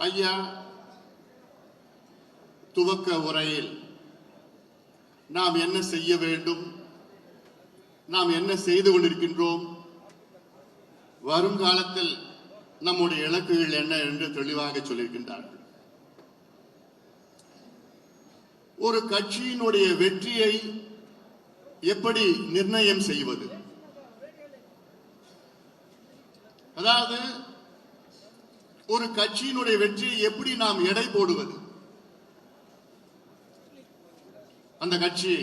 ஐயா துவக்க உரையில் நாம் என்ன செய்ய வேண்டும், நாம் என்ன செய்து கொண்டிருக்கின்றோம், வருங்காலத்தில் நம்முடைய இலக்குகள் என்ன என்று தெளிவாக சொல்லியிருக்கின்றார்கள். ஒரு கட்சியினுடைய வெற்றியை எப்படி நிர்ணயம் செய்வது, அதாவது ஒரு கட்சியினுடைய வெற்றியை எப்படி நாம் எடை போடுவது, அந்த கட்சி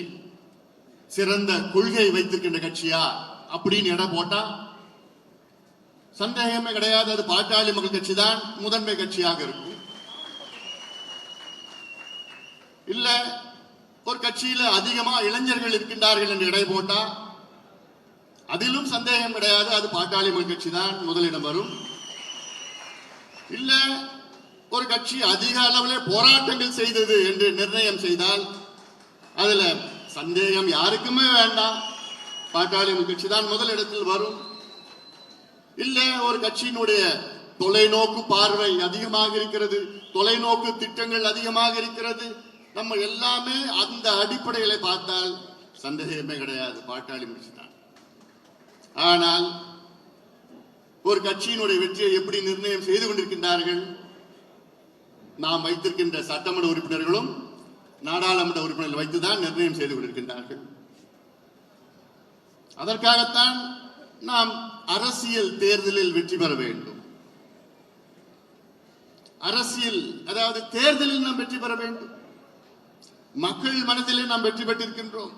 சிறந்த கொள்கை வைத்திருக்கின்ற கட்சியா அப்படின்னு எடை போட்டா சந்தேகமே கிடையாது, அது பாட்டாளி மக்கள் கட்சி தான் முதன்மை கட்சியாக இருக்கும். இல்ல ஒரு கட்சியில அதிகமா இளைஞர்கள் இருக்கின்றார்கள் என்று எடை போட்டா அதிலும் சந்தேகம் கிடையாது, அது பாட்டாளி மக்கள் கட்சி தான் முதலிடம் வரும். இல்ல ஒரு கட்சி அதிக அளவில் போராட்டங்கள் செய்தது என்று நிர்ணயம் செய்தால் அதுல சந்தேகம் யாருக்குமே வேண்டாம், பாட்டாளி மக்கள் கட்சி தான் முதலிடத்தில் வரும். இல்ல ஒரு கட்சியினுடைய தொலைநோக்கு பார்வை அதிகமாக இருக்கிறது, தொலைநோக்கு திட்டங்கள் அதிகமாக இருக்கிறது, நம்ம எல்லாமே அந்த அடிப்படையில பார்த்தால் சந்தேகமே கிடையாது, பாட்டாளி கட்சி தான். ஆனால் ஒரு கட்சியினுடைய வெற்றியை எப்படி நிர்ணயம் செய்து கொண்டிருக்கின்றார்கள், நாம் வைத்திருக்கின்ற சட்டமன்ற உறுப்பினர்களும் நாடாளுமன்ற உறுப்பினர்கள் வைத்துதான் நிர்ணயம் செய்து கொண்டிருக்கின்றார்கள். அதற்காகத்தான் நாம் அரசியல் தேர்தலில் வெற்றி பெற வேண்டும். அரசியல் அதாவது தேர்தலில் நாம் வெற்றி பெற வேண்டும். மக்கள் மனதிலே நாம் வெற்றி பெற்றிருக்கின்றோம்.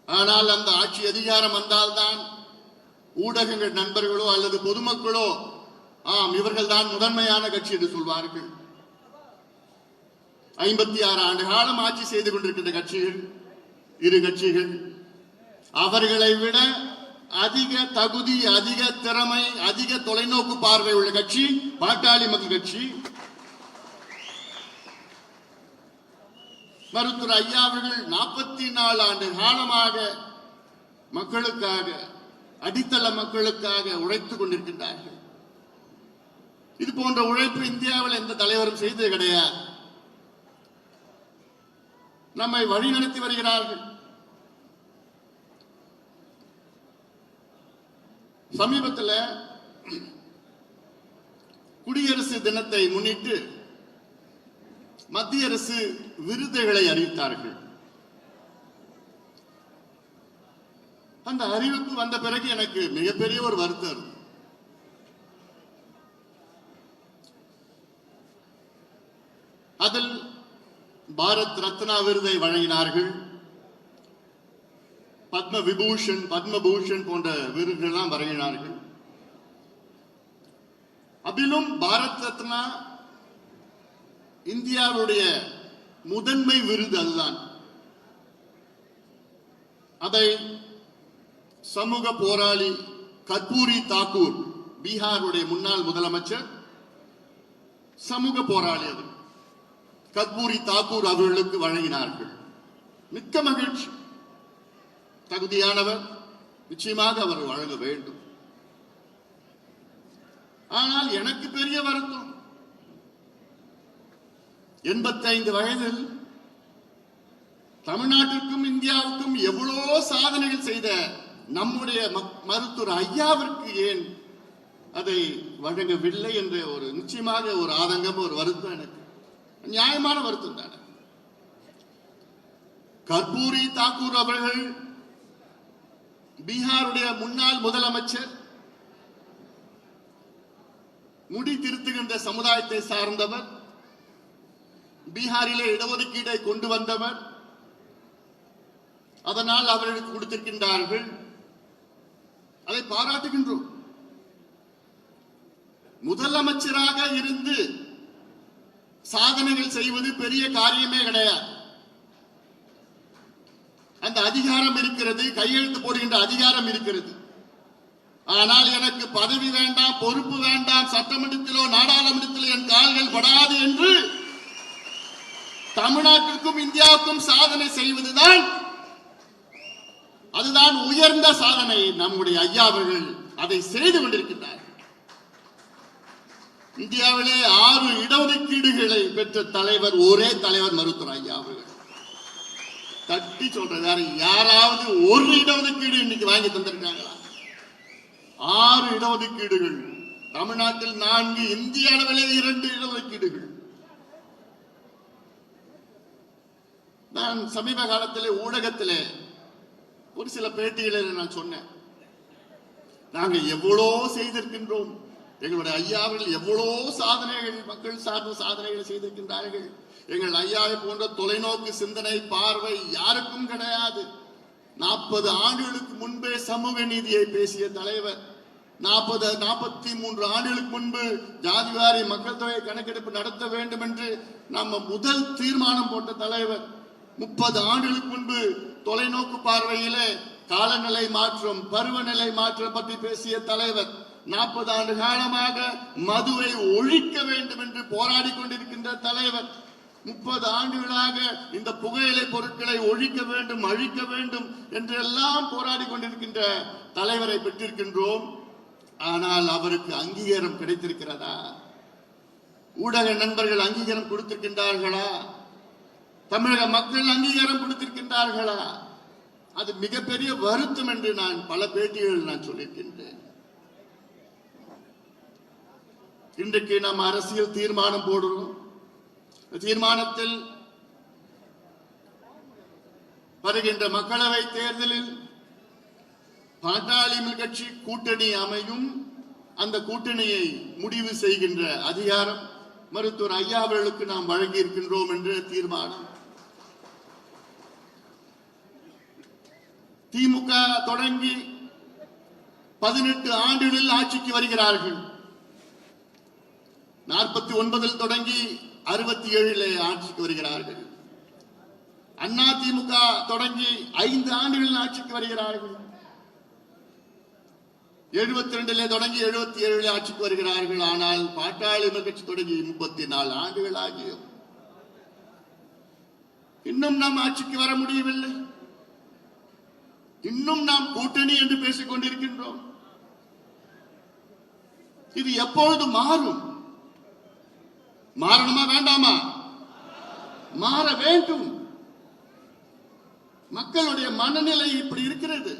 ஆனால் அந்த ஆட்சி அதிகாரம் வந்தால்தான் ஊடகங்கள் நண்பர்களோ அல்லது பொதுமக்களோ ஆம் இவர்கள் தான் முதன்மையான கட்சி என்று சொல்வார்கள். 56 ஆண்டு காலம் ஆட்சி செய்து கொண்டிருக்கின்ற கட்சிகள், இரு கட்சிகள், அவர்களை விட அதிக தகுதி, அதிக திறமை, அதிக தொலைநோக்கு பார்வை உள்ள கட்சி பாட்டாளி மக்கள் கட்சி. மருத்துவர் ஐயா அவர்கள் 44 ஆண்டு காலமாக மக்களுக்காக, அடித்தள மக்களுக்காக உழைத்துக் கொண்டிருக்கின்றார்கள். இது போன்ற உழைப்பு இந்தியாவில் எந்த தலைவரும் செய்தது கிடையாது. நம்மை வழிநடத்தி வருகிறார்கள். சமீபத்தில் குடியரசு தினத்தை முன்னிட்டு மத்திய அரசு விருதுகளை அறிவித்தார்கள். அந்த அறிவிப்பு வந்த பிறகு எனக்கு மிகப்பெரிய ஒரு வருத்தம். அதில் பாரத் ரத்னா விருதை வழங்கினார்கள், பத்ம விபூஷன், பத்மபூஷன் போன்ற விருதுகள் வழங்கினார்கள். அதிலும் பாரத் ரத்னா இந்தியாவுடைய முதன்மை விருது அதுதான். அதை சமூக போராளி கர்பூரி தாக்கூர், பீகாருடைய முன்னாள் முதலமைச்சர், சமூக போராளி அது கர்பூரி தாக்கூர் அவர்களுக்கு வழங்கினார்கள். மிக்க மகிழ்ச்சி, தகுதியானவர், நிச்சயமாக அவர் வழங்க வேண்டும். ஆனால் எனக்கு பெரிய வருத்தம், 85 வயதில் தமிழ்நாட்டிற்கும் இந்தியாவுக்கும் எவ்வளோ சாதனைகள் செய்த நம்முடைய மருத்துவர் ஐயாவிற்கு ஏன் அதை வழங்கவில்லை என்ற ஒரு நிச்சயமாக ஒரு ஆதங்கம், ஒரு வருத்தம், எனக்கு நியாயமான வருத்தம் தானே. கர்பூரி தாக்கூர் அவர்கள் பீகாருடைய முன்னாள் முதலமைச்சர், முடி திருத்துகின்ற சமுதாயத்தை சார்ந்தவர், பீகாரிலே இடஒதுக்கீடை கொண்டு வந்தவர். அதனால் அவர்களுக்கு கொடுத்திருக்கின்றார்கள், அதை பாராட்டுகின்றோம். முதலமைச்சராக இருந்து சாதனைகள் செய்வது பெரிய காரியமே கிடையாது. அந்த அதிகாரம் இருக்கிறது, கையெழுத்து போடுகின்ற அதிகாரம் இருக்கிறது. ஆனால் எனக்கு பதவி வேண்டாம், பொறுப்பு வேண்டாம், சட்டமன்றத்திலோ நாடாளுமன்றத்திலோ என் கால்கள் படாது என்று தமிழ்நாட்டிற்கும் இந்தியாவுக்கும் சாதனை செய்வதுதான், அதுதான் உயர்ந்த சாதனை. நம்முடைய ஐயா அவர்கள் அதை செய்து கொண்டிருக்கின்றார். இந்தியாவிலே 6 இடஒதுக்கீடுகளை பெற்ற தலைவர் ஒரே தலைவர் மருத்துவர் ஐயா அவர்கள். தட்டி சொல்ற வேற யாராவது ஒரு இடஒதுக்கீடு இன்னைக்கு வாங்கி தந்திருக்காங்களா? 6 இடஒதுக்கீடுகள். தமிழ்நாட்டில் 4, இந்திய அளவிலே 2 இடஒதுக்கீடுகள். நான் சமீப காலத்திலே ஊடகத்திலே ஒரு சில பேட்டிகளில் நான் சொன்னேன், நாங்க எவ்வளோ செய்திருக்கின்றோம், எங்களுடைய ஐயா அவர்கள் எவ்வளோ சாதனைகள், மக்கள் சார்ந்த சாதனைகள் செய்திருக்கின்றார்கள். எங்கள் ஐயாவை போன்ற தொலைநோக்கு சிந்தனை பார்வை யாருக்கும் கிடையாது. 40 ஆண்டுகளுக்கு முன்பே சமூக நீதியை பேசிய தலைவர், 43 ஆண்டுகளுக்கு முன்பு ஜாதிவாரி மக்கள் தொகை கணக்கெடுப்பு நடத்த வேண்டும் என்று நம்ம முதல் தீர்மானம் போட்ட தலைவர், 30 ஆண்டுகளுக்கு முன்பு தொலைநோக்கு பார்வையிலே காலநிலை மாற்றம், பருவநிலை மாற்றம் பற்றி பேசிய தலைவர், 40 ஆண்டு காலமாக மதுவை ஒழிக்க வேண்டும் என்று போராடி கொண்டிருக்கின்ற தலைவர், 30 ஆண்டுகளாக இந்த புகையிலை பொருட்களை ஒழிக்க வேண்டும், அழிக்க வேண்டும் என்று எல்லாம் போராடி கொண்டிருக்கின்ற தலைவரை பெற்றிருக்கின்றோம். ஆனால் அவருக்கு அங்கீகாரம் கிடைத்திருக்கிறதா? ஊடக நண்பர்கள் அங்கீகாரம் கொடுத்திருக்கின்றார்களா? தமிழக மக்கள் அங்கீகாரம் கொடுத்திருக்கின்றார்களா? அது மிகப்பெரிய வருத்தம் என்று நான் பல பேட்டிகளில் நான் சொல்லியிருக்கின்றேன். இன்றைக்கு நாம் அரசியல் தீர்மானம் போடுறோம். தீர்மானத்தில் வருகின்ற மக்களவை தேர்தலில் பாட்டாளி கட்சி கூட்டணி அமையும். அந்த கூட்டணியை முடிவு செய்கின்ற அதிகாரம் மருத்துவர் ஐயா அவர்களுக்கு நாம் வழங்கி இருக்கின்றோம் என்ற தீர்மானம். திமுக தொடங்கி 18 ஆண்டுகளில் ஆட்சிக்கு வருகிறார்கள். 49 தொடங்கி 67 ஆட்சிக்கு வருகிறார்கள். அண்ணா திமுக தொடங்கி 5 ஆண்டுகளில் ஆட்சிக்கு வருகிறார்கள். 72 தொடங்கி 77 ஆட்சிக்கு வருகிறார்கள். ஆனால் பாட்டாளி கட்சி தொடங்கி 34 ஆண்டுகள் ஆகியும் இன்னும் நாம் ஆட்சிக்கு வர முடியவில்லை. இன்னும் நாம் கூட்டணி என்று பேசிக் கொண்டிருக்கின்றோம். இது எப்பொழுது மாறும்? மாறணுமா வேண்டாமா? மாற வேண்டும். மக்களுடைய மனநிலை இப்படி இருக்கிறது.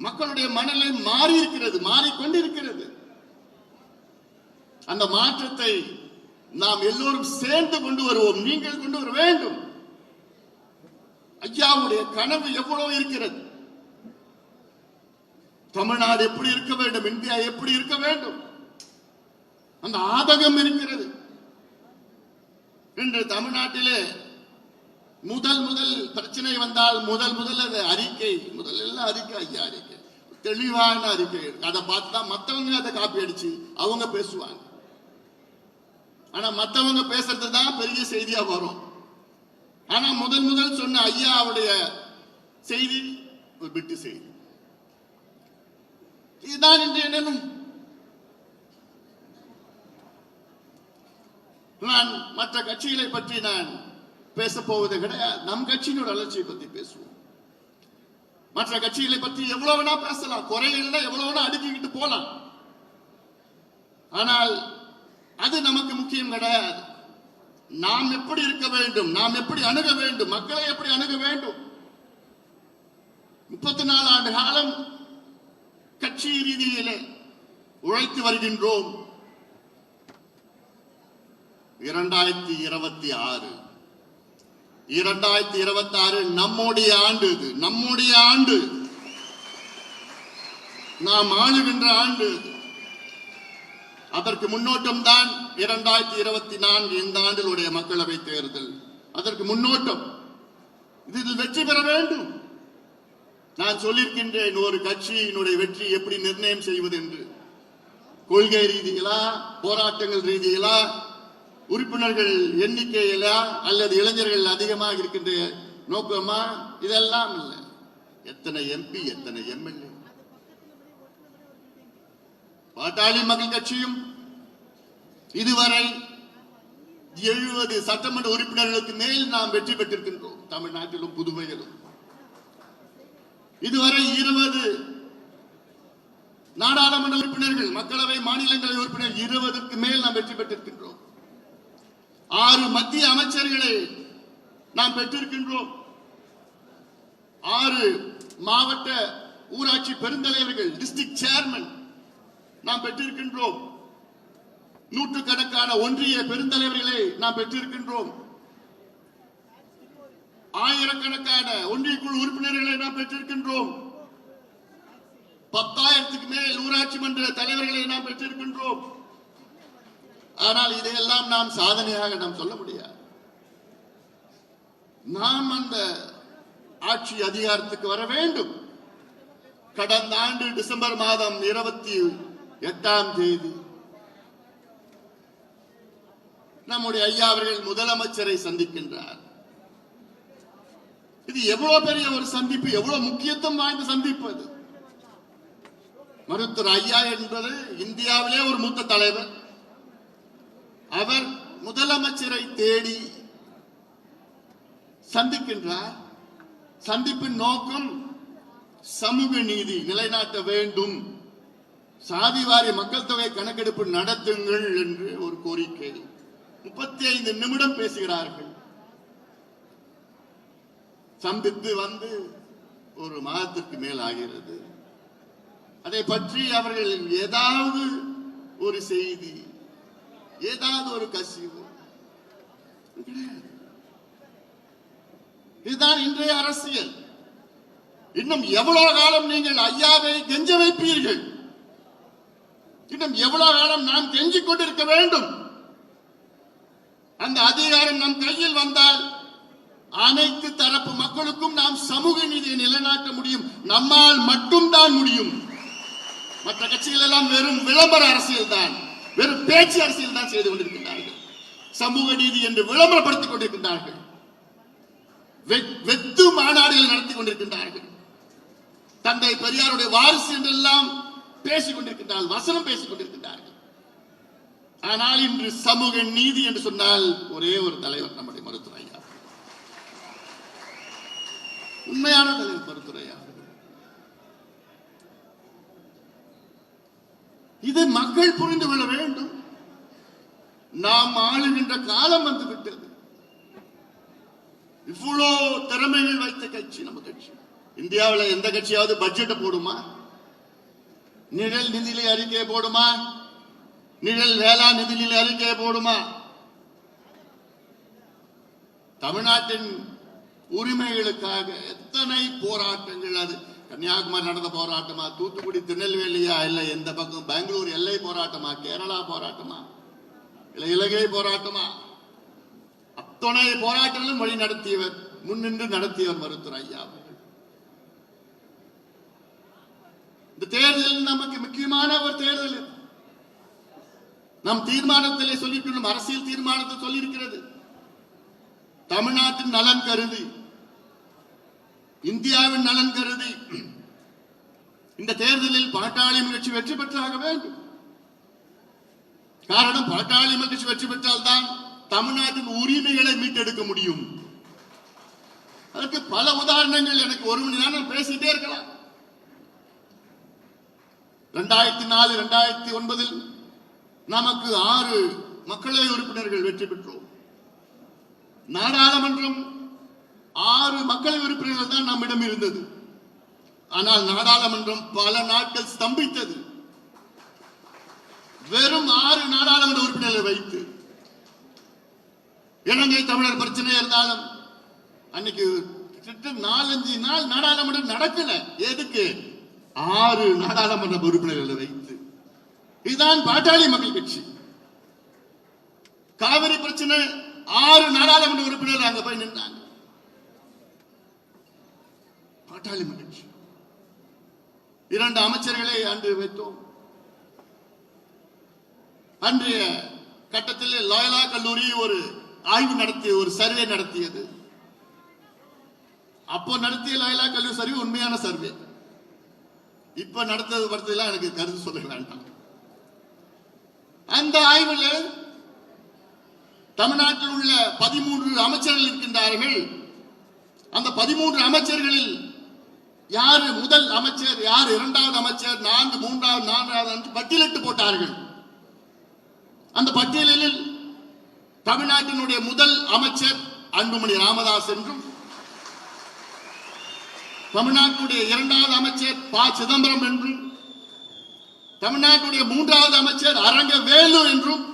மக்களுடைய மனநிலை மாறி இருக்கிறது, மாறிக்கொண்டிருக்கிறது. அந்த மாற்றத்தை நாம் எல்லோரும் சேர்ந்து கொண்டு வருவோம். நீங்கள் கொண்டு வர வேண்டும். ஐயாவுடைய கனவு எவ்வளவு இருக்கிறது. தமிழ்நாடு எப்படி இருக்க வேண்டும், இந்தியா எப்படி இருக்க வேண்டும், அந்த ஆதகம் இருக்கிறது. இன்று தமிழ்நாட்டிலே முதல் பிரச்சனை வந்தால் முதல் அறிக்கை, முதல்ல அறிக்கை, ஐயா அறிக்கை, தெளிவான அறிக்கை. அதை பார்த்தா மற்றவங்க அதை காப்பி அடிச்சு அவங்க பேசுவாங்க. ஆனா மற்றவங்க பேசுறது தான் பெரிய செய்தியா வரும். ஆனா முதல் சொன்ன ஐயாவுடைய செய்தி ஒரு பிட்டு செய்தி. இதுதான் இன்றைய நிலை. நான் மற்ற கட்சிகளை பற்றி நான் பேச போவது கிடையாது. நம் கட்சியினோட வளர்ச்சியை பற்றி பேசுவோம். மற்ற கட்சிகளை பற்றி எவ்வளவு வேணா பேசலாம், குறைகள் எவ்வளவு வேணா அடுக்கிக்கிட்டு போலாம். ஆனால் அது நமக்கு முக்கியம் கிடையாது. நாம் எப்படி இருக்க வேண்டும், நாம் எப்படி அணுக வேண்டும், மக்களை எப்படி அணுக வேண்டும். 34 ஆண்டு காலம் கட்சி ரீதியிலே உழைத்து வருகின்றோம். 2026 நம்முடைய ஆண்டு. இது நம்முடைய ஆண்டு, நாம் ஆளுகின்ற ஆண்டு. அதற்கு முன்னோட்டம் தான் 2024 இந்த ஆண்டிலுடைய மக்களவை தேர்தல். அதற்கு முன்னோட்டம். இதில் வெற்றி பெற வேண்டும். நான் சொல்லியிருக்கின்றேன், ஒரு கட்சியினுடைய வெற்றி எப்படி நிர்ணயம் செய்வது என்று. கொள்கை ரீதியிலா, போராட்டங்கள் ரீதியிலா, உறுப்பினர்கள் எண்ணிக்கையிலா, அல்லது இளைஞர்கள் அதிகமாக இருக்கின்ற நோக்கமா? இதெல்லாம் இல்லை. எத்தனை எம்பி, எத்தனை எம்எல்ஏ. பாட்டாளி மக்கள் கட்சியும் இதுவரை 70 சட்டமன்ற உறுப்பினர்களுக்கு மேல் நாம் வெற்றி பெற்றிருக்கின்றோம். தமிழ்நாட்டிலும் புதுவையிலும் இதுவரை 20 நாடாளுமன்ற உறுப்பினர்கள், மக்களவை, மாநிலங்களவை உறுப்பினர் 20க்கு மேல் நாம் வெற்றி பெற்றிருக்கின்றோம். 6 மத்திய அமைச்சர்களை நாம் பெற்றிருக்கின்றோம். 6 மாவட்ட ஊராட்சி பெருந்தலைவர்கள், டிஸ்ட்ரிக்ட் சேர்மன் நாம் பெற்றிருக்கின்றோம். நூற்றுக்கணக்கான ஒன்றிய பெருந்தலைவர்களை நாம் பெற்றிருக்கின்றோம். ஆயிரக்கணக்கான ஒன்றிய குழு உறுப்பினர்களை நாம் பெற்றிருக்கின்றோம். 10,000க்கு மேல் ஊராட்சி மன்ற தலைவர்களை நாம் பெற்றிருக்கின்றோம். ஆனால் இதையெல்லாம் நாம் சாதனையாக நாம் சொல்ல முடியாது. நாம் அந்த ஆட்சி அதிகாரத்துக்கு வர வேண்டும். கடந்த ஆண்டு டிசம்பர் மாதம் 28ஆம் தேதி நம்முடைய ஐயா அவர்கள் முதலமைச்சரை சந்திக்கின்றார். இது எவ்வளவு பெரிய ஒரு சந்திப்பு, எவ்வளவு முக்கியத்துவம் வாய்ந்த சந்திப்பு அது. மருத்துவர் ஐயா என்பது இந்தியாவிலே ஒரு மூத்த தலைவர். அவர் முதலமைச்சரை தேடி சந்திக்கின்றார். சந்திப்பின் நோக்கம் சமூக நீதி நிலைநாட்ட வேண்டும், சாதிவாரி மக்கள் தொகை கணக்கெடுப்பு நடத்துங்கள் என்று ஒரு கோரிக்கை. 35 நிமிடம் பேசுகிறார்கள். சந்தித்து வந்து ஒரு மாதத்திற்கு மேல் ஆகிறது. அதை பற்றி அவர்கள் ஏதாவது ஒரு செய்தி, ஏதாவது ஒரு கசிவு, இதுதான் இன்றைய அரசியல். இன்னும் எவ்வளவு காலம் நீங்கள் ஐயாவை கெஞ்ச வைப்பீர்கள்? இன்னும் எவ்வளவு காலம் நாம் கெஞ்சிக் கொண்டிருக்க வேண்டும்? அந்த அதிகாரம் நம் கையில் வந்தால் அனைத்து தரப்பு மக்களுக்கும் நாம் சமூக நீதியை நிலைநாட்ட முடியும். நம்மால் மட்டும்தான் முடியும். மற்ற கட்சிகள் எல்லாம் வெறும் விளம்பர அரசியல் தான், வெறும் பேச்சு அரசியல் தான் செய்து கொண்டிருக்கிறார்கள். சமூக நீதி என்று விளம்பரப்படுத்திக் கொண்டிருக்கின்றார்கள். வெத்து மாநாடுகள் நடத்தி கொண்டிருக்கின்றார்கள். தந்தை பெரியாருடைய வாரிசு என்றெல்லாம் பேசிக் கொண்டிருக்கின்றார்கள், வசனம் பேசிக் கொண்டிருக்கின்றார்கள். ஆனால் இன்று சமூக நீதி என்று சொன்னால் ஒரே ஒரு தலைவர், நம்முடைய மருத்துவர் ஐயா, உண்மையான தலைவர் மருத்துவர் ஐயா. இதை மக்கள் புரிந்து கொள்ள வேண்டும். நாம் ஆளுகின்ற காலம் வந்து விட்டது. இவ்வளோ திறமைகள் வைத்த கட்சி நம்ம கட்சி. இந்தியாவில் எந்த கட்சியாவது பட்ஜெட் போடுமா? நிழல் நிதியிலே அறிக்கையை போடுமா? நிழல் வேளாண் நிதியிலே அறிக்கையை போடுமா? தமிழ்நாட்டின் உரிமைகளுக்காக எத்தனை போராட்டங்கள். அது கன்னியாகுமரி நடந்த போராட்டமா, தூத்துக்குடி திருநெல்வேலியா, இல்ல எந்த பக்கம் பெங்களூர் எல்லை போராட்டமா, கேரளா போராட்டமா, இல்ல இலங்கை போராட்டமா, அத்தனை போராட்டங்களும் வழி நடத்தியவர், முன்னின்று நடத்தியவர் மருத்துவர் ஐயா. இந்த தேர்தல் நமக்கு முக்கியமான ஒரு தேர்தல். நம் தீர்மானத்திலே சொல்லியிருக்கிறோம், அரசியல் தீர்மானத்தை சொல்லியிருக்கிறது. தமிழ்நாட்டின் நலன் கருதி, இந்தியாவின் நலன் கருதி இந்த தேர்தலில் பாட்டாளி கட்சி வெற்றி பெற்றாக வேண்டும். காரணம், பாட்டாளி கட்சி வெற்றி பெற்றால்தான் தமிழ்நாட்டின் உரிமைகளை மீட்டெடுக்க முடியும். அதற்கு பல உதாரணங்கள், எனக்கு 1 மணி நேரம் பேசிட்டே இருக்கலாம். 2004, 2009 நமக்கு 6 மக்களவை உறுப்பினர்கள் வெற்றி பெற்றோம். நாடாளுமன்றம் 6 மக்களவை உறுப்பினர்கள் தான் நம்மிடம் இருந்தது. ஆனால் நாடாளுமன்றம் பல நாட்கள் ஸ்தம்பித்தது. வெறும் 6 நாடாளுமன்ற உறுப்பினர்களை வைத்து. இலங்கை தமிழர் பிரச்சனை இருந்தாலும் அன்னைக்கு 4-5 நாள் நாடாளுமன்றம் நடக்கல. எதுக்கு? 6 நாடாளுமன்ற உறுப்பினர்களை வைத்து. இதுதான் பாட்டாளி மக்கள் கட்சி. காவிரி பிரச்சனை 6 நாடாளுமன்ற உறுப்பினர்கள் அங்க போய் நின்றாங்க. பாட்டாளி மக்கள் கட்சி. 2 அமைச்சர்களை அன்று வைத்தோம். அன்றைய கட்டத்தில் லாயலா கல்லூரி ஒரு ஆய்வு நடத்திய, ஒரு சர்வே நடத்தியது. அப்போ நடத்திய லாயலா கல்லூரி சர்வே உண்மையான சர்வே. இப்ப நடத்தது படுத்ததெல்லாம் எனக்கு கருத்து சொல்ல வேண்டாம். அந்த ஆய்வுல தமிழ்நாட்டில் உள்ள 13 அமைச்சர்கள் இருக்கின்றார்கள். அந்த 13 அமைச்சர்களில் யாரு முதல் அமைச்சர், யார் இரண்டாவது அமைச்சர், 4, 3வது, 4வது பட்டியலிட்டு போட்டார்கள். அந்த பட்டியலில் தமிழ்நாட்டினுடைய முதல் அமைச்சர் அன்புமணி ராமதாஸ் என்றும், தமிழ்நாட்டுடைய இரண்டாவது அமைச்சர் ப. சிதம்பரம் என்றும், தமிழ்நாட்டுடைய 3வது அமைச்சர் அரங்கவேலு என்றும்,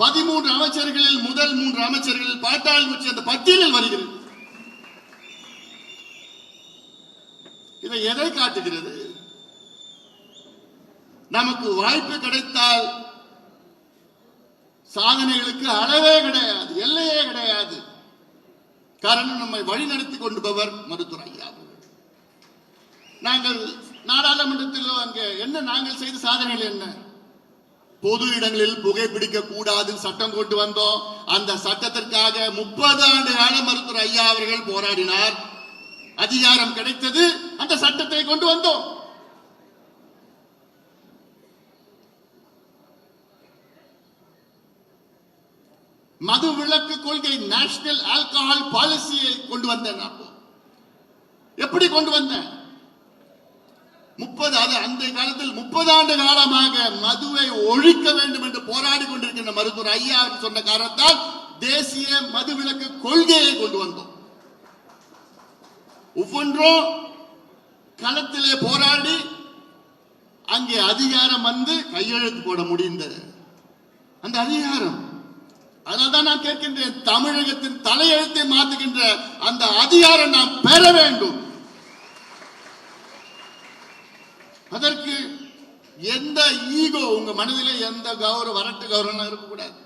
13 அமைச்சர்களில் முதல் 3 அமைச்சர்களில் பாட்டாளி கட்சி அந்த பட்டியலில் வருகிறது. இதை எதை காட்டுகிறது? நமக்கு வாய்ப்பு கிடைத்தால் சாதனைகளுக்கு அளவே கிடையாது, எல்லையே கிடையாது. காரணம், நம்மை வழிநடத்தி கொண்டுபவர் மருத்துவர் ஐயா. நாங்கள் நாடாளுமன்றத்தில் அங்கே என்ன நாங்கள் செய்த சாதனைகள் என்ன? பொது இடங்களில் புகைப்பிடிக்க கூடாது சட்டம் கொண்டு வந்தோம். அந்த சட்டத்திற்காக 30 ஆண்டு கால மருத்துவர் ஐயா அவர்கள் போராடினார். அதிகாரம் கிடைத்தது, அந்த சட்டத்தை கொண்டு வந்தோம். மது விலக்கு கொள்கை, நேஷனல் ஆல்கஹால் பாலிசியை கொண்டு வந்தேன். எப்படி கொண்டு வந்தேன்? 30 அந்த காலத்தில் 30 ஆண்டு காலமாக மதுவை ஒழிக்க வேண்டும் என்று போராடி கொண்டிருக்கின்ற மருத்துவர் ஐயா சொன்ன காரணத்தால் தேசிய மதுவிலக்கு கொள்கையை கொண்டு வந்தோம். ஒவ்வொன்றும் களத்திலே போராடி அங்கே அதிகாரம் வந்து கையெழுத்து போட முடிந்தது. அந்த அதிகாரம், அதனால்தான் நான் கேட்கின்றேன், தமிழகத்தின் தலையெழுத்தை மாற்றுகின்ற அந்த அதிகாரம் நாம் பெற வேண்டும். அதற்கு எந்த ஈகோ உங்க மனதிலே, எந்த கௌரவ வரட்டு கௌரவம் இருக்கக்கூடாது.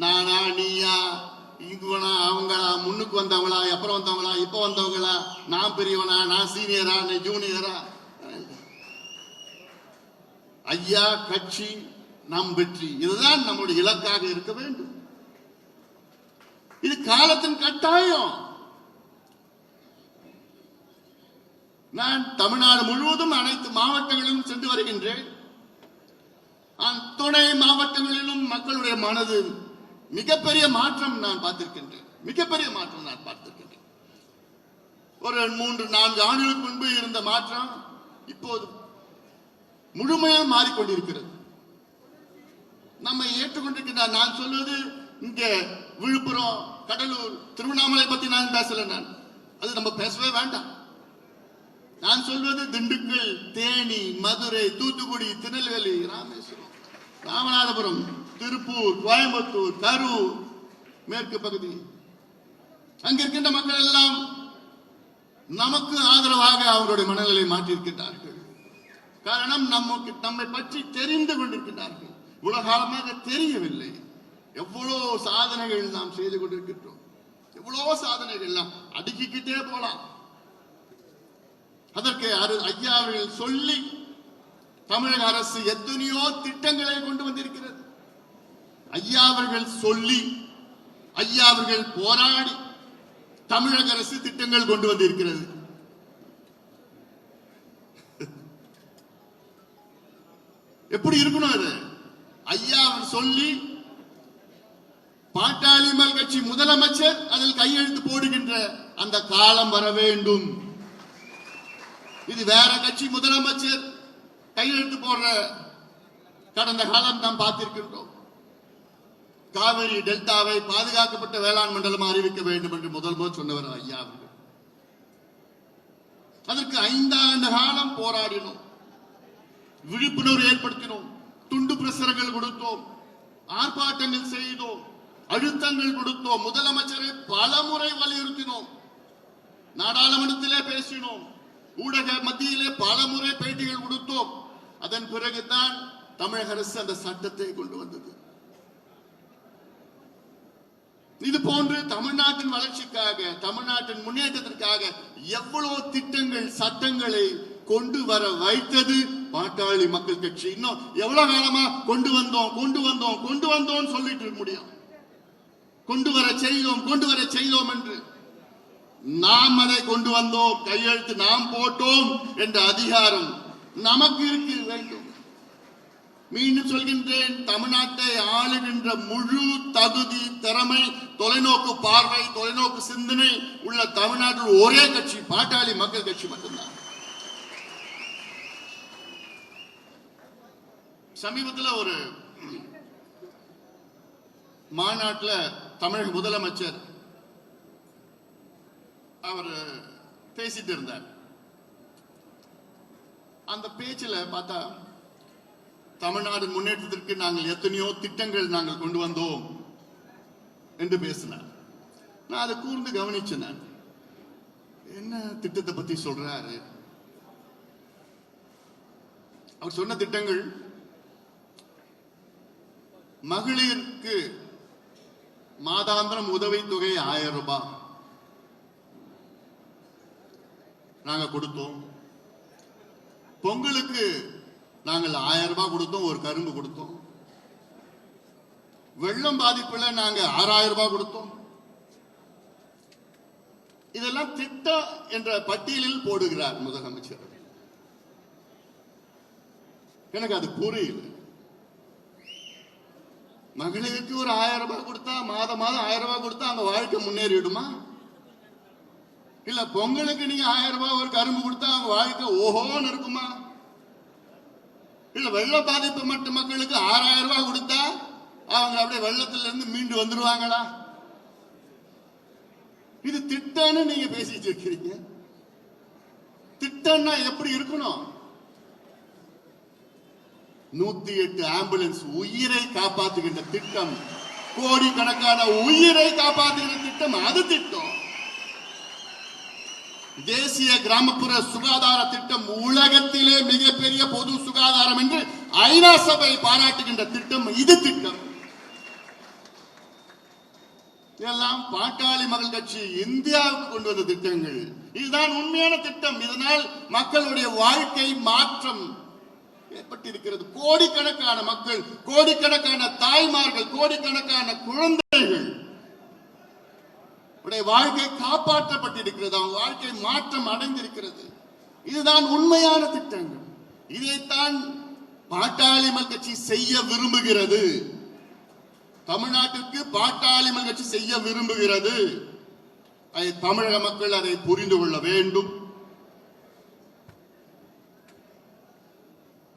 நானா, நீயா, இவனா, அவங்களா, முன்னுக்கு வந்தவங்களா, அப்புறம் வந்தவங்களா, இப்ப வந்தவங்களா, நான் பெரியவனா, நான் சீனியரா, நீ ஜூனியரா? ஐயா, கட்சி, நம் வெற்றி, இதுதான் நம்முடைய இலக்காக இருக்க வேண்டும். இது காலத்தின் கட்டாயம். நான் தமிழ்நாடு முழுவதும் அனைத்து மாவட்டங்களிலும் சென்று வருகின்றேன். துணை மாவட்டங்களிலும் மக்களுடைய மனது மிகப்பெரிய மாற்றம் நான் பார்த்திருக்கின்றேன். மிகப்பெரிய மாற்றம் நான் பார்த்திருக்கின்றேன். ஒரு 3-4 ஆண்டுகளுக்கு முன்பு இருந்த மாற்றம் இப்போது முழுமையாக மாறிக்கொண்டிருக்கிறது. நம்மை ஏற்றுக்கொண்டிருக்கின்றார். நான் சொல்வது இங்க விழுப்புரம், கடலூர், திருவண்ணாமலை பத்தி நான் பேசல. நான் அது நம்ம பேசவே வேண்டாம். நான் சொல்வது திண்டுக்கல், தேனி, மதுரை, தூத்துக்குடி, திருநெல்வேலி, ராமேஸ்வரம், ராமநாதபுரம், திருப்பூர், கோயம்புத்தூர், கரூர், மேற்கு பகுதி. அங்கிருக்கின்ற மக்கள் எல்லாம் நமக்கு ஆதரவாக அவருடைய மனநிலை மாற்றியிருக்கின்றார்கள். காரணம், நம்மை பற்றி தெரிந்து கொண்டிருக்கிறார்கள். உலகாலமாக தெரியவில்லை. எவ்வளவு சாதனைகள் நாம் செய்து கொண்டிருக்கின்றோம். எவ்வளவு சாதனைகள் எல்லாம் அடுக்கிக்கிட்டே போலாம். அதற்கு ஐயா அவர்கள் சொல்லி தமிழக அரசு எத்தனையோ திட்டங்களை கொண்டு வந்திருக்கிறது. ஐயா அவர்கள் சொல்லி, ஐயா அவர்கள் போராடி தமிழக அரசு திட்டங்கள் கொண்டு வந்திருக்கிறது. எப்படி இருக்கணும் அது? ஐயா அவர் சொல்லி பாட்டாளி மக்கள் கட்சி முதலமைச்சர் அதில் கையெழுத்து போடுகின்ற அந்த காலம் வர வேண்டும். இது வேற கட்சி முதலமைச்சர் கையெழுத்து போடுற கடந்த காலம் நாம் பார்த்திருக்கின்றோம். காவிரி டெல்டாவை பாதுகாக்கப்பட்ட வேளாண் மண்டலம் அறிவிக்க வேண்டும் என்று முதல் சொன்னவர் ஐயா அவர்கள். அதற்கு 5 ஆண்டு காலம் போராடினோம், விழிப்புணர்வு ஏற்படுத்தினோம், துண்டு பிரசுரங்கள் கொடுத்தோம், ஆர்ப்பாட்டங்கள் செய்தோம், அழுத்தங்கள் கொடுத்தோம், முதலமைச்சரை பல முறை வலியுறுத்தினோம், நாடாளுமன்றத்திலே பேசினோம், ஊடக மத்தியிலே பல முறை பேட்டிகள் கொடுத்தோம். அதன் பிறகுதான் தமிழக அரசு அந்த சட்டத்தை கொண்டு வந்தது. இது போன்று தமிழ்நாட்டின் வளர்ச்சிக்காக, தமிழ்நாட்டின் முன்னேற்றத்திற்காக எவ்வளவு திட்டங்கள், சட்டங்களை கொண்டு வர வைத்தது பாட்டாளி மக்கள் கட்சி. இன்னும் எவ்வளவு காலமா கொண்டு வந்தோம் சொல்லிட்டு இருக்க முடியும்? கொண்டு வர செய்தோம் என்று நாம் அதை கொண்டு வந்தோம், கையெழுத்து நாம் போட்டோம் என்ற அதிகாரம் நமக்கு இருக்க வேண்டும். மீண்டும் சொல்கின்றேன், தமிழ்நாட்டை ஆளுகின்ற முழு தகுதி, திறமை, தொலைநோக்கு பார்வை, தொலைநோக்கு சிந்தனை உள்ள தமிழ்நாட்டில் ஒரே கட்சி பாட்டாளி மக்கள் கட்சி மட்டும்தான். சமீபத்தில் ஒரு மாநாட்டில் தமிழக முதலமைச்சர் அவர் பேசிட்டு இருந்தார். அந்த பேச்சில் பார்த்தா தமிழ்நாடு முன்னேற்றத்திற்கு நாங்கள் எத்தனையோ திட்டங்கள் நாங்கள் கொண்டு வந்தோம் என்று பேசினார். நான் அதை கூர்ந்து கவனிச்சேன். என்ன திட்டத்தை பத்தி சொல்றாரு? அவர் சொன்ன திட்டங்கள் மகளிருக்கு மாதாந்திரம் உதவித்தொகை 1000 ரூபாய் நாங்க கொடுத்தோம். பொங்கலுக்கு நாங்கள் 1000 ரூபாய் கொடுத்தோம், ஒரு கரும்பு கொடுத்தோம். வெள்ளம் பாதிப்புல நாங்க 6000 ரூபாய் கொடுத்தோம். இதெல்லாம் திட்டம் என்ற பட்டியலில் போடுகிறார் முதலமைச்சர். எனக்கு அது புரியல. மகளிருக்கு ஒரு 1000 ரூபாய் கொடுத்தா, மாதம் 1000 ரூபாய் கொடுத்தா அவங்க வாழ்க்கை முன்னேறிடுமா? இல்ல பொங்கலுக்கு நீங்க 1000 ரூபாய் ஒரு கரும்பு கொடுத்தா அவங்க வாழ்க்கை ஓஹோன்னு இருக்குமா? இல்ல வெள்ள பாதிப்பு மற்ற மக்களுக்கு 6000 ரூபாய் கொடுத்தா அவங்க அப்படியே வெள்ளத்துல இருந்து மீண்டு வந்துருவாங்களா? இது திட்டம்னு நீங்க பேசிட்டு இருக்கிறீங்க. திட்டம்னா எப்படி இருக்கணும்? 108 ஆம்புலன்ஸ் உயிரை காப்பாற்றுகின்ற திட்டம், கோடிக்கணக்கான உயிரை காப்பாற்றுகின்ற திட்டம், அது திட்டம். தேசிய கிராமப்புற சுகாதார திட்டம் உலகத்திலே மிகப்பெரிய பொது சுகாதாரம் என்று ஐநா சபை பாராட்டுகின்ற திட்டம், இது திட்டம். இதெல்லாம் பாட்டாளி மக்கள் கட்சி இந்தியாவுக்கு கொண்டு வந்த திட்டங்கள். இதுதான் உண்மையான திட்டம். இதனால் மக்களுடைய வாழ்க்கை மாற்றம் ஏற்பட்டிருக்கிறது. கோடிக்கணக்கான மக்கள், கோடிக்கணக்கான தாய்மார்கள், கோடிக்கணக்கான குழந்தைகள் வாழ்க்கை காப்பாற்றப்பட்டிருக்கிறது. அவங்க வாழ்க்கை மாற்றம் அடைந்திருக்கிறது. இதுதான் உண்மையான திட்டங்கள். இதைத்தான் பாட்டாளி மக்கள் கட்சி செய்ய விரும்புகிறது. தமிழ்நாட்டிற்கு பாட்டாளி மக்கள் கட்சி செய்ய விரும்புகிறது. அதை தமிழக மக்கள் அதை புரிந்து கொள்ள வேண்டும்.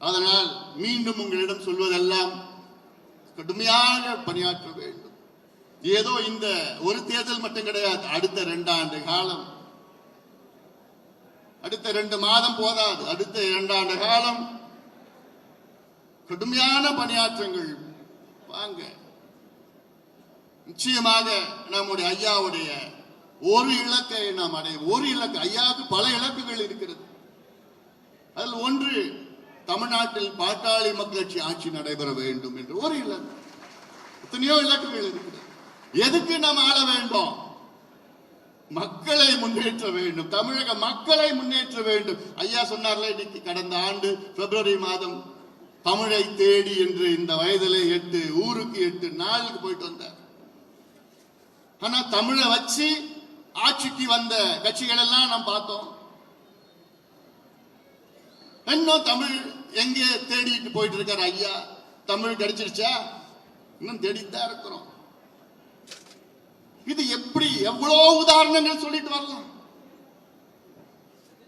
அதனால் மீண்டும் உங்களிடம் சொல்வதெல்லாம் கடுமையாக பணியாற்ற வேண்டும். ஏதோ இந்த ஒரு தேர்தல் மட்டும் கிடையாது. அடுத்த 2 ஆண்டு காலம், அடுத்த 2 மாதம் போதாது. அடுத்த 2 ஆண்டு காலம் கடுமையான பணியாற்றங்கள் வாங்க. நிச்சயமாக நம்முடைய ஐயாவுடைய ஒரு இலக்கை நாம் அடையும். ஒரு இலக்கு, ஐயாவுக்கு பல இலக்குகள் இருக்கிறது. அதில் ஒன்று தமிழ்நாட்டில் பாட்டாளி மக்கள் கட்சி ஆட்சி நடைபெற வேண்டும் என்று ஒரு இலக்கு. எத்தனையோ இலக்குகள் இருக்கிறது. எதுக்கு நாம் ஆள வேண்டும்? மக்களை முன்னேற்ற வேண்டும். தமிழக மக்களை முன்னேற்ற வேண்டும். ஐயா சொன்னார்ல, இன்னைக்கு கடந்த ஆண்டு பிப்ரவரி மாதம் தமிழை தேடி என்று இந்த வயதிலே 8 ஊருக்கு 8 நாளுக்கு போயிட்டு வந்தார். ஆனா தமிழை வச்சு ஆட்சிக்கு வந்த கட்சிகள் எல்லாம் நாம் பார்த்தோம். இன்னும் தமிழ் எங்கே தேடிட்டு போயிட்டு இருக்காரு ஐயா? தமிழ் கிடைச்சிருச்சா? இன்னும் தேடித்தான் இருக்கிறோம். இது எப்படி? எவ்வளவு உதாரணங்கள் சொல்லிட்டு வரலாம்.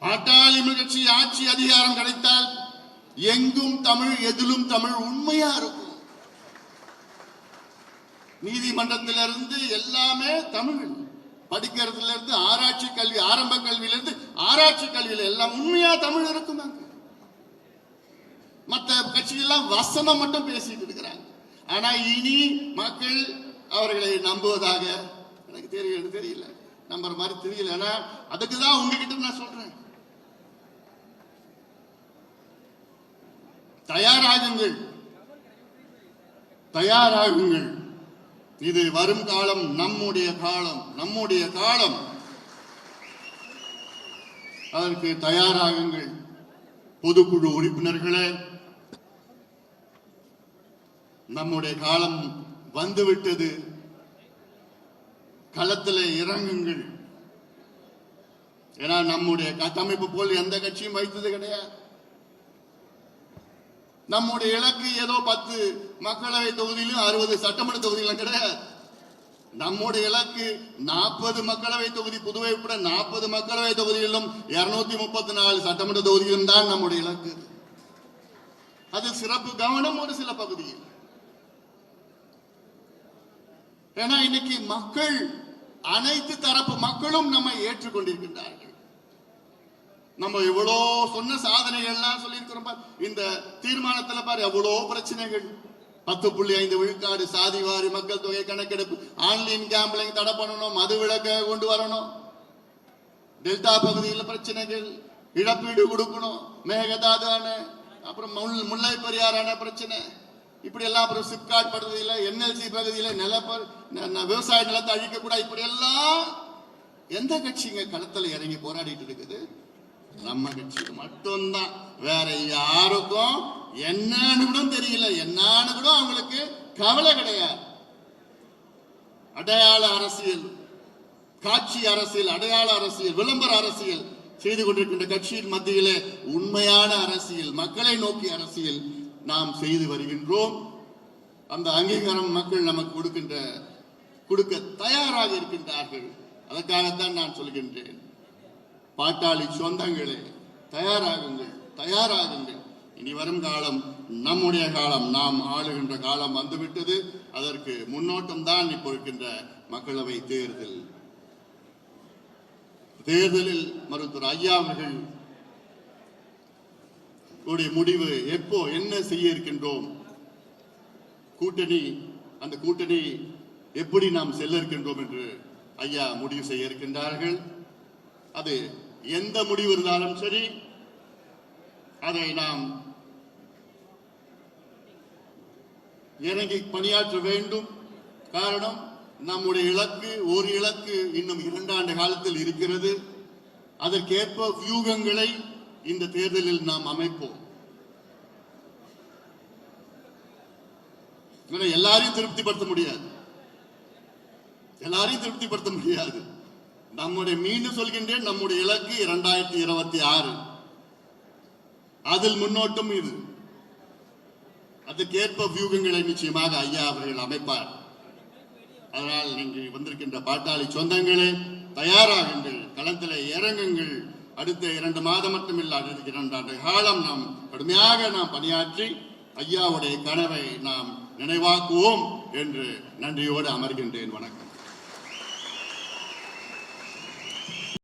பாட்டாளி மக்கள் கட்சி ஆட்சி அதிகாரம் கிடைத்தால் எங்கும் தமிழ், எதிலும் தமிழ் உண்மையா இருக்கும். நீதிமன்றத்திலிருந்து எல்லாமே தமிழ், படிக்கிறதுல இருந்து ஆராய்ச்சி கல்வி, ஆரம்ப கல்வியிலிருந்து ஆராய்ச்சி கல்வியில எல்லாம் உண்மையா தமிழ் இருக்கும். மற்ற கட்சிகள்லாம் வசனம் மட்டும் பேசிட்டு இருக்கிறாங்க. ஆனா இனி மக்கள் அவர்களை நம்புவதாக எனக்கு தெரியல, நம்புற மாதிரி தெரியல. ஆனா அதுக்குதான் உங்ககிட்ட நான் சொல்றேன், தயாராகுங்கள், தயாராகுங்கள். இது வரும் காலம் நம்முடைய காலம், நம்முடைய காலம். அதற்கு தயாராகுங்கள். பொதுக்குழு உறுப்பினர்களே, நம்முடைய காலம் வந்துவிட்டது. களத்தில் இறங்குங்கள். ஏன்னா நம்முடைய கட்டமைப்பு போல் எந்த கட்சியும் வைத்தது கிடையாது. நம்முடைய இலக்கு ஏதோ 10 மக்களவை தொகுதியிலும் 60 சட்டமன்ற தொகுதிகளும் கிடையாது. நம்முடைய இலக்கு 40 மக்களவை தொகுதி, புதுவை உட்பட 40 மக்களவை தொகுதிகளிலும் 234 சட்டமன்ற தொகுதியிலும் தான் நம்முடைய இலக்கு. அது சிறப்பு கவனம் ஒரு சில பகுதியில். ஏன்னா இன்னைக்கு மக்கள், அனைத்து தரப்பு மக்களும் நம்மை ஏற்றுக்கொண்டிருக்கின்றார்கள். நம்ம எவ்வளோ சொன்ன சாதனைகள்லாம் சொல்லியிருக்கிறோம். இந்த தீர்மானத்துல பாரு எவ்வளோ பிரச்சனைகள். 10.5 விழுக்காடு சாதிவாரி மக்கள் தொகை கணக்கெடுப்பு, ஆன்லைன் கேம்பிளிங் தடை பண்ணணும், மது விலக்க கொண்டு வரணும், டெல்டா பகுதியில் பிரச்சனைகள், இழப்பீடு கொடுக்கணும், மேகதாதான, அப்புறம் முல்லை பெரியாரான பிரச்சனை, இப்படி எல்லாம், அப்புறம் சிப்காட் பகுதியில், என்எல்சி பகுதியில் விவசாய நிலத்தை அழிக்க கூட, இப்படி எல்லாம் எந்த கட்சிங்க களத்துல இறங்கி போராடிட்டு இருக்குது? நம்ம கட்சி மட்டும்தான். வேற யாருக்கும் என்னன்னு கூட தெரியல, என்னன்னு கூட அவங்களுக்கு கவலை கிடையாது. அடையாள அரசியல், காட்சி அரசியல், அடையாள அரசியல், விளம்பர அரசியல் செய்து கொண்டிருக்கின்ற கட்சியின் மத்தியிலே உண்மையான அரசியல், மக்களை நோக்கி அரசியல் நாம் செய்து வருகின்றோம். அந்த அங்கீகாரம் மக்கள் நமக்கு கொடுக்க தயாராக இருக்கின்றார்கள். அதற்காகத்தான் நான் சொல்கின்றேன், பாட்டாளி சொந்தங்களே, தயாராகுங்கள். இனி வரும் காலம் நம்முடைய காலம், நாம் ஆளுகின்ற காலம் வந்துவிட்டது. அதற்கு முன்னோட்டம் தான் இப்போ இருக்கின்ற மக்களவை தேர்தலில் மருத்துவர் ஐயா அவர்கள் முடிவு எப்போ என்ன செய்ய இருக்கின்றோம், கூட்டணி, அந்த கூட்டணி எப்படி நாம் செல்ல இருக்கின்றோம் என்று ஐயா முடிவு செய்ய இருக்கின்றார்கள். அது எந்த முடிவு இருந்தாலும் சரி, அதை நாம் இறங்கி பணியாற்ற வேண்டும். காரணம், நம்முடைய இலக்கு, ஒரு இலக்கு இன்னும் 2 ஆண்டு காலத்தில் இருக்கிறது. அதற்கேற்ப வியூகங்களை இந்த தேர்தலில் நாம் அமைப்போம். எல்லாரையும் திருப்திப்படுத்த முடியாது. நம்முடைய, மீண்டும் சொல்கின்றேன், நம்முடைய இலக்கு 2026. அதில் முன்னோட்டம் இது. அதுக்கேற்ப வியூகங்களை நிச்சயமாக ஐயா அவர்கள் அமைப்பார். அதனால் நீங்கள் வந்திருக்கின்ற பாட்டாளி சொந்தங்களே, தயாராகுங்கள், களத்தில் இறங்குங்கள். அடுத்த 2 மாதம் மட்டுமில்லை, அடுத்த 2 ஆண்டு காலம் நாம் கடுமையாக பணியாற்றி ஐயாவுடைய கனவை நாம் நினைவாக்குவோம் என்று நன்றியோடு அமர்கின்றேன். வணக்கம்.